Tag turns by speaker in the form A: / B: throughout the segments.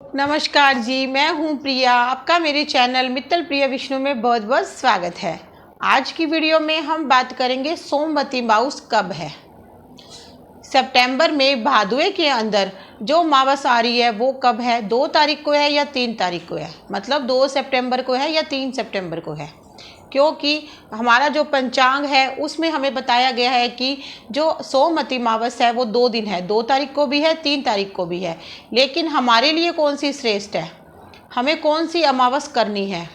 A: नमस्कार जी, मैं हूं प्रिया। आपका मेरे चैनल मित्तल प्रिया विष्णु में बहुत बहुत स्वागत है। आज की वीडियो में हम बात करेंगे सोमवती अमावस कब है। सितंबर में भादुए के अंदर जो अमावस आ रही है वो कब है, 2 तारीख को है या 3 तारीख को है, मतलब 2 सितंबर को है या 3 सितंबर को है। क्योंकि हमारा जो पंचांग है उसमें हमें बताया गया है कि जो सोमवती अमावस है वो 2 दिन है, 2 तारीख को भी है, 3 तारीख को भी है। लेकिन हमारे लिए कौन सी श्रेष्ठ है, हमें कौन सी अमावस करनी है,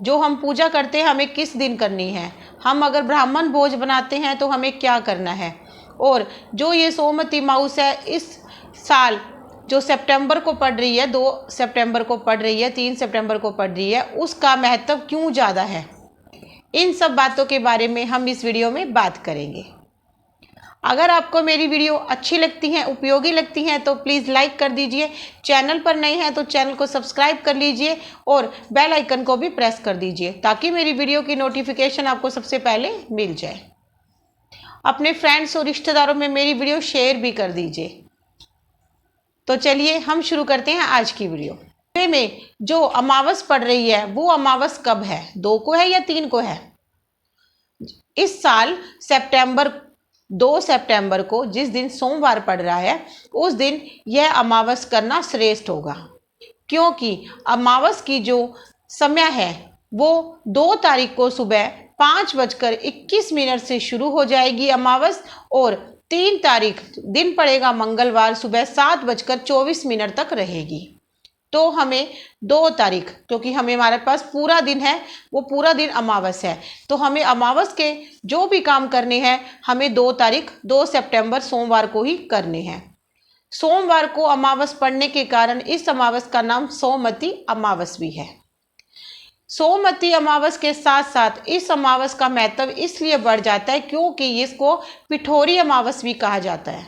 A: जो हम पूजा करते हैं हमें किस दिन करनी है, हम अगर ब्राह्मण भोज बनाते हैं तो हमें क्या करना है। और जो ये सोमवती अमावस है इस साल जो सितंबर को पड़ रही है, 2 सितंबर को पड़ रही है, 3 सितंबर को पड़ रही है, उसका महत्व क्यों ज़्यादा है, इन सब बातों के बारे में हम इस वीडियो में बात करेंगे। अगर आपको मेरी वीडियो अच्छी लगती हैं, उपयोगी लगती हैं तो प्लीज़ लाइक कर दीजिए। चैनल पर नए हैं तो चैनल को सब्सक्राइब कर लीजिए और बेल आइकन को भी प्रेस कर दीजिए ताकि मेरी वीडियो की नोटिफिकेशन आपको सबसे पहले मिल जाए। अपने फ्रेंड्स और रिश्तेदारों में मेरी वीडियो शेयर भी कर दीजिए। तो चलिए हम शुरू करते हैं आज की वीडियो में। जो अमावस पड़ रही है वो अमावस कब है, 2 को है या 3 को है। इस साल सितंबर 2 सितंबर को जिस दिन सोमवार पड़ रहा है उस दिन यह अमावस करना श्रेष्ठ होगा। क्योंकि अमावस की जो समय है वो 2 तारीख को सुबह 5:21 से शुरू हो जाएगी अमावस, और 3 तारीख दिन पड़ेगा मंगलवार, सुबह 7:24 तक रहेगी। तो हमें 2 तारीख, क्योंकि हमारे पास पूरा दिन है, वो पूरा दिन अमावस है, तो हमें अमावस के जो भी काम करने हैं हमें 2 तारीख 2 सितंबर सोमवार को ही करने हैं। सोमवार को अमावस पड़ने के कारण इस अमावस का नाम सोमवती अमावस भी है। सोमवती अमावस के साथ साथ इस अमावस का महत्व इसलिए बढ़ जाता है क्योंकि इसको पिठोरी अमावस भी कहा जाता है।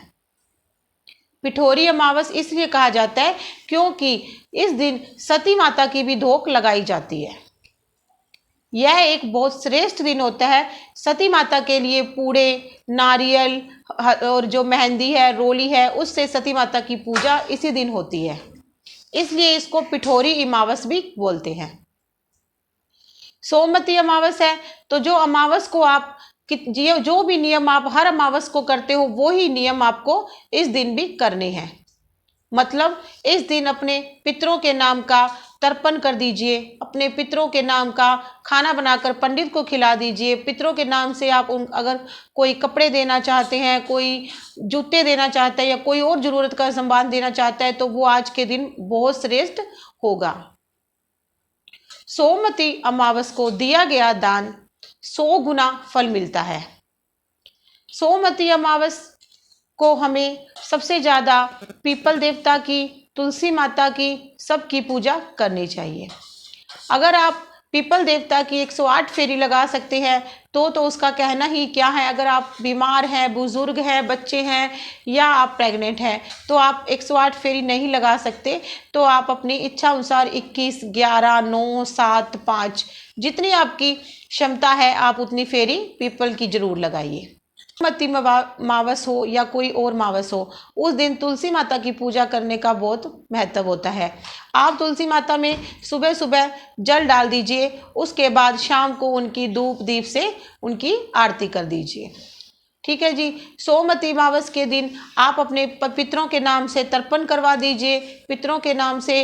A: पिठोरी अमावस इसलिए कहा जाता है क्योंकि इस दिन सती माता की भी धोक लगाई जाती है। यह एक बहुत श्रेष्ठ दिन होता है। सती माता के लिए पूरे नारियल और जो मेहंदी है, रोली है, उससे सती माता की पूजा इसी दिन होती है, इसलिए इसको पिठोरी अमावस भी बोलते हैं। सोमवती अमावस है तो जो अमावस को आप जो भी नियम आप हर अमावस को करते हो वो ही नियम आपको इस दिन भी करने हैं। मतलब इस दिन अपने पितरों के नाम का तर्पण कर दीजिए, अपने पितरों के नाम का खाना बनाकर पंडित को खिला दीजिए। पितरों के नाम से आप अगर कोई कपड़े देना चाहते हैं, कोई जूते देना चाहते हैं या कोई और ज़रूरत का सामान देना चाहता है तो वो आज के दिन बहुत श्रेष्ठ होगा। सोमवती अमावस को दिया गया दान 100 गुना फल मिलता है। सोमवती अमावस को हमें सबसे ज़्यादा पीपल देवता की, तुलसी माता की, सबकी पूजा करनी चाहिए। अगर आप पीपल देवता की 108 फेरी लगा सकते हैं तो उसका कहना ही क्या है। अगर आप बीमार हैं, बुजुर्ग हैं, बच्चे हैं या आप प्रेग्नेंट हैं तो आप 108 फेरी नहीं लगा सकते, तो आप अपनी इच्छा अनुसार 21, 11, 9, 7, 5 जितनी आपकी क्षमता है आप उतनी फेरी पीपल की जरूर लगाइए। सोमवती अमावस हो या कोई और अमावस हो, उस दिन तुलसी माता की पूजा करने का बहुत महत्व होता है। आप तुलसी माता में सुबह सुबह जल डाल दीजिए, उसके बाद शाम को उनकी धूप दीप से उनकी आरती कर दीजिए। ठीक है जी। सोमवती अमावस के दिन आप अपने पितरों के नाम से तर्पण करवा दीजिए, पितरों के नाम से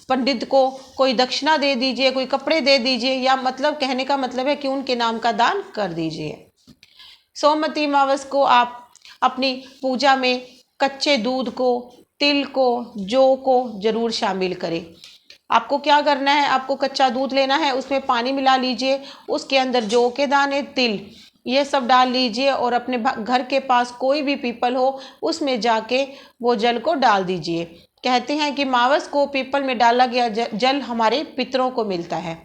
A: पंडित को कोई दक्षिणा दे दीजिए, कोई कपड़े दे दीजिए, या मतलब कहने का मतलब है कि उनके नाम का दान कर दीजिए। सोमवती अमावस को आप अपनी पूजा में कच्चे दूध को, तिल को, जौ को जरूर शामिल करें। आपको क्या करना है, आपको कच्चा दूध लेना है, उसमें पानी मिला लीजिए, उसके अंदर जौ के दाने, तिल, ये सब डाल लीजिए और अपने घर के पास कोई भी पीपल हो उसमें जाके वो जल को डाल दीजिए। कहते हैं कि अमावस को पीपल में डाला गया जल हमारे पितरों को मिलता है।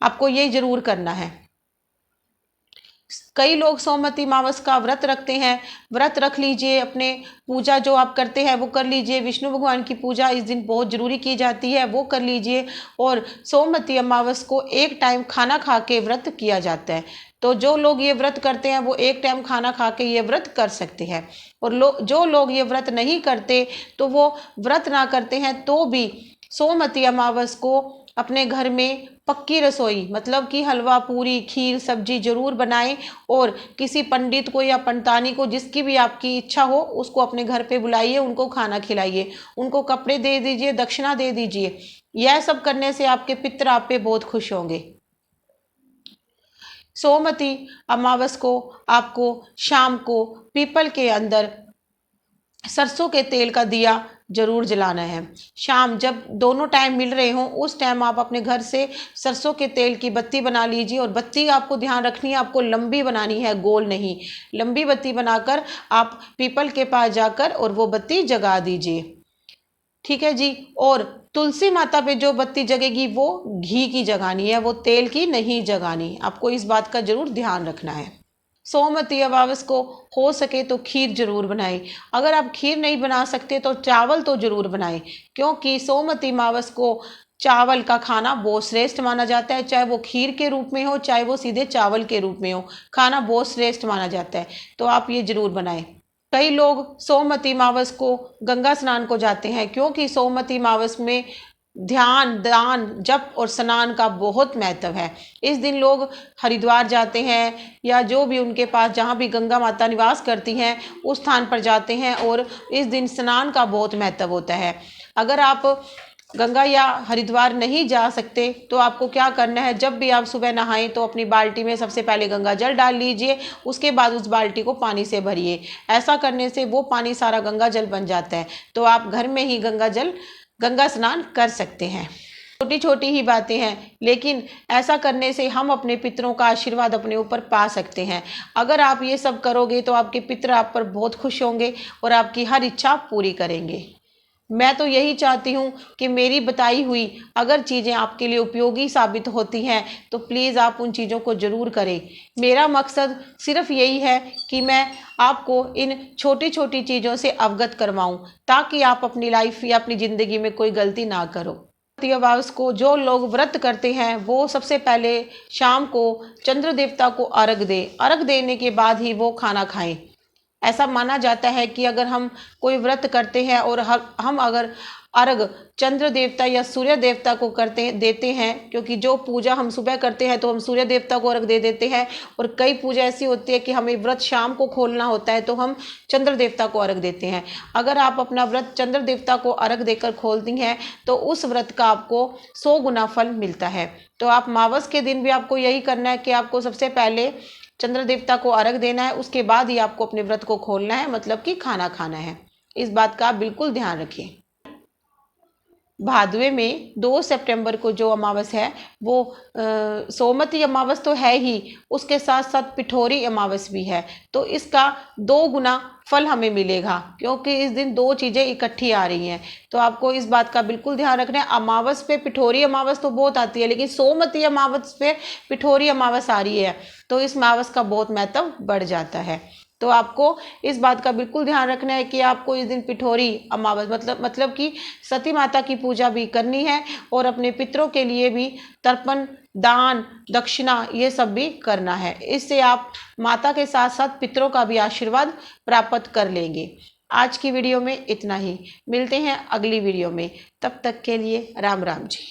A: आपको ये जरूर करना है। कई लोग सोमवती अमावस का व्रत रखते हैं, व्रत रख लीजिए, अपने पूजा जो आप करते हैं वो कर लीजिए। विष्णु भगवान की पूजा इस दिन बहुत ज़रूरी की जाती है, वो कर लीजिए। और सोमवती अमावस को एक टाइम खाना खा के व्रत किया जाता है। तो जो लोग ये व्रत करते हैं वो एक टाइम खाना खा के ये व्रत कर सकते हैं। और जो लोग ये व्रत नहीं करते तो वो व्रत ना करते हैं तो भी सोमवती अमावस को अपने घर में पक्की रसोई मतलब कि हलवा पूरी खीर सब्जी जरूर बनाएं। और किसी पंडित को या पंडितानी को, जिसकी भी आपकी इच्छा हो, उसको अपने घर पे बुलाइए, उनको खाना खिलाइए, उनको कपड़े दे दीजिए, दक्षिणा दे दीजिए। यह सब करने से आपके पितर आप पे बहुत खुश होंगे। सोमवती अमावस को आपको शाम को पीपल के अंदर सरसों के तेल का दिया जरूर जलाना है। शाम जब दोनों टाइम मिल रहे हों उस टाइम आप अपने घर से सरसों के तेल की बत्ती बना लीजिए। और बत्ती आपको ध्यान रखनी है, आपको लंबी बनानी है, गोल नहीं। लंबी बत्ती बनाकर आप पीपल के पास जाकर और वो बत्ती जगा दीजिए। ठीक है जी। और तुलसी माता पे जो बत्ती जगेगी वो घी की जगानी है, वो तेल की नहीं जगानी। आपको इस बात का जरूर ध्यान रखना है। सोमवती अमावस को हो सके तो खीर जरूर बनाएं। अगर आप खीर नहीं बना सकते तो चावल तो जरूर बनाएं, क्योंकि सोमवती अमावस को चावल का खाना बहुत श्रेष्ठ माना जाता है। चाहे वो खीर के रूप में हो, चाहे वो सीधे चावल के रूप में हो, खाना बहुत श्रेष्ठ माना जाता है। तो आप ये जरूर बनाएं। कई लोग सोमवती अमावस को गंगा स्नान को जाते हैं, क्योंकि सोमवती अमावस में ध्यान दान जप और स्नान का बहुत महत्व है। इस दिन लोग हरिद्वार जाते हैं या जो भी उनके पास जहाँ भी गंगा माता निवास करती हैं उस स्थान पर जाते हैं, और इस दिन स्नान का बहुत महत्व होता है। अगर आप गंगा या हरिद्वार नहीं जा सकते तो आपको क्या करना है, जब भी आप सुबह नहाएं तो अपनी बाल्टी में सबसे पहले गंगा जल डाल लीजिए, उसके बाद उस बाल्टी को पानी से भरिए। ऐसा करने से वो पानी सारा गंगा जल बन जाता है, तो आप घर में ही गंगा स्नान कर सकते हैं। छोटी छोटी ही बातें हैं, लेकिन ऐसा करने से हम अपने पितरों का आशीर्वाद अपने ऊपर पा सकते हैं। अगर आप ये सब करोगे तो आपके पितर आप पर बहुत खुश होंगे और आपकी हर इच्छा पूरी करेंगे। मैं तो यही चाहती हूँ कि मेरी बताई हुई अगर चीज़ें आपके लिए उपयोगी साबित होती हैं तो प्लीज़ आप उन चीज़ों को ज़रूर करें। मेरा मकसद सिर्फ यही है कि मैं आपको इन छोटी छोटी चीज़ों से अवगत करवाऊँ, ताकि आप अपनी लाइफ या अपनी ज़िंदगी में कोई गलती ना करो। सोमवती अमावस को जो लोग व्रत करते हैं वो सबसे पहले शाम को चंद्र देवता को अर्घ दें। अर्घ देने के बाद ही वो खाना खाएं। ऐसा माना जाता है कि अगर हम कोई व्रत करते हैं और हम अगर अर्घ चंद्र देवता या सूर्य देवता को देते हैं, क्योंकि जो पूजा हम सुबह करते हैं तो हम सूर्य देवता को अर्घ दे देते हैं, और कई पूजा ऐसी होती है कि हमें व्रत शाम को खोलना होता है तो हम चंद्र देवता को अर्घ देते हैं। अगर आप अपना व्रत चंद्र देवता को अर्घ देकर खोलती हैं तो उस व्रत का आपको 100 गुना फल मिलता है। तो आप अमावस के दिन भी आपको यही करना है कि आपको सबसे पहले चंद्र देवता को अर्घ देना है, उसके बाद ही आपको अपने व्रत को खोलना है, मतलब कि खाना खाना है। इस बात का आप बिल्कुल ध्यान रखिए। भादवे में 2 सितंबर को जो अमावस है वो सोमवती अमावस तो है ही, उसके साथ साथ पिठोरी अमावस भी है। तो इसका 2 गुना फल हमें मिलेगा, क्योंकि इस दिन 2 चीज़ें इकट्ठी आ रही हैं। तो आपको इस बात का बिल्कुल ध्यान रखना है। अमावस पे पिठोरी अमावस तो बहुत आती है, लेकिन सोमवती अमावस पे पिठोरी अमावस आ रही है, तो इस अमावस का बहुत महत्व बढ़ जाता है। तो आपको इस बात का बिल्कुल ध्यान रखना है कि आपको इस दिन पिठोरी अमावस मतलब कि सती माता की पूजा भी करनी है, और अपने पितरों के लिए भी तर्पण दान दक्षिणा ये सब भी करना है। इससे आप माता के साथ साथ पितरों का भी आशीर्वाद प्राप्त कर लेंगे। आज की वीडियो में इतना ही, मिलते हैं अगली वीडियो में। तब तक के लिए राम राम जी।